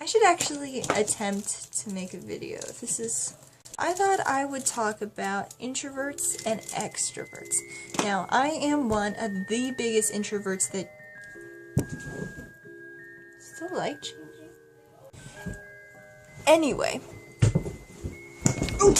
I should actually attempt to make a video. I thought I would talk about introverts and extroverts. Now, I am one of the biggest introverts that... Is the light changing? Anyway. Ooh.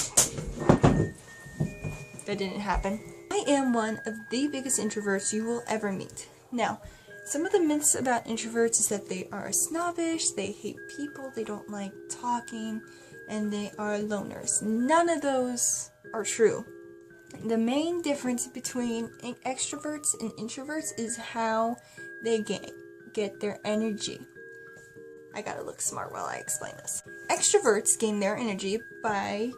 That didn't happen. I am one of the biggest introverts you will ever meet. Now, some of the myths about introverts is that they are snobbish, they hate people, they don't like talking, and they are loners. None of those are true. The main difference between extroverts and introverts is how they get their energy. I gotta look smart while I explain this. Extroverts gain their energy by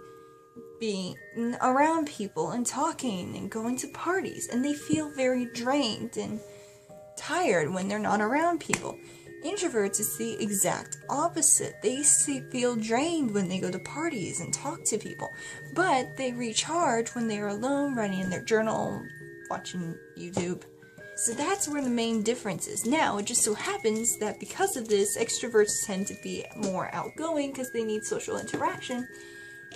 being around people and talking and going to parties, and they feel very drained and tired when they're not around people. Introverts is the exact opposite. They feel drained when they go to parties and talk to people, but they recharge when they are alone, writing in their journal, watching YouTube. So that's where the main difference is. Now, it just so happens that because of this, extroverts tend to be more outgoing because they need social interaction,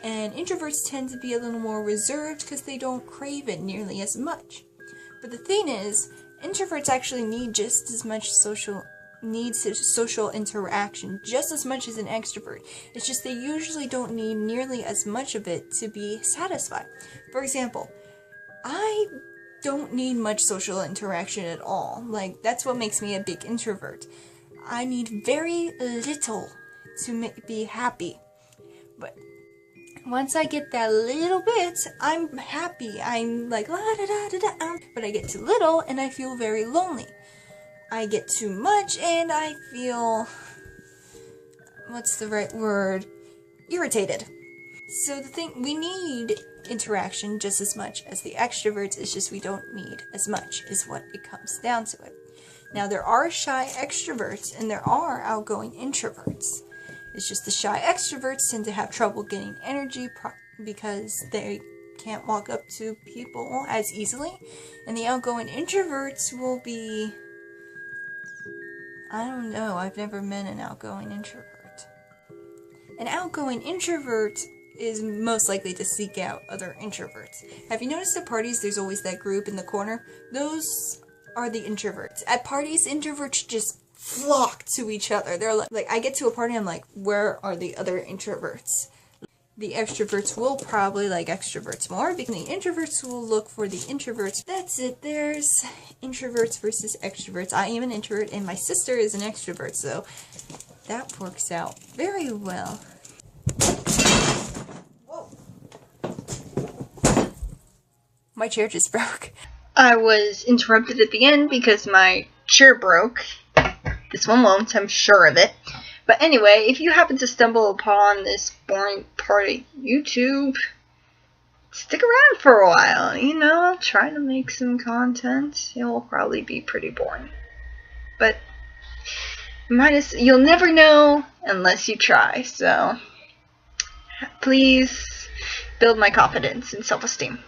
and introverts tend to be a little more reserved because they don't crave it nearly as much. But the thing is, introverts actually need just as much social interaction just as much as an extrovert. It's just they usually don't need nearly as much of it to be satisfied. For example, I don't need much social interaction at all. Like, that's what makes me a big introvert. I need very little to be happy. But once I get that little bit, I'm happy. I'm like, la da da da da. But I get too little and I feel very lonely. I get too much and I feel, what's the right word? Irritated. So the thing, we need interaction just as much as the extroverts, it's just we don't need as much, is what it comes down to it. Now, there are shy extroverts and there are outgoing introverts. It's just the shy extroverts tend to have trouble getting energy because they can't walk up to people as easily, and the outgoing introverts will be, I don't know, I've never met an outgoing introvert. An outgoing introvert is most likely to seek out other introverts. Have you noticed at parties there's always that group in the corner? Those are the introverts. At parties, introverts just flock to each other. They're like I get to a party, I'm like, where are the other introverts? The extroverts will probably like extroverts more, because the introverts will look for the introverts. That's it. There's introverts versus extroverts. I am an introvert and my sister is an extrovert, so that works out very well. Whoa. My chair just broke. I was interrupted at the end because my chair broke. This one won't, I'm sure of it. But anyway, if you happen to stumble upon this boring part of YouTube, stick around for a while. You know, I'll try to make some content. It will probably be pretty boring. But you'll never know unless you try. So please build my confidence and self-esteem.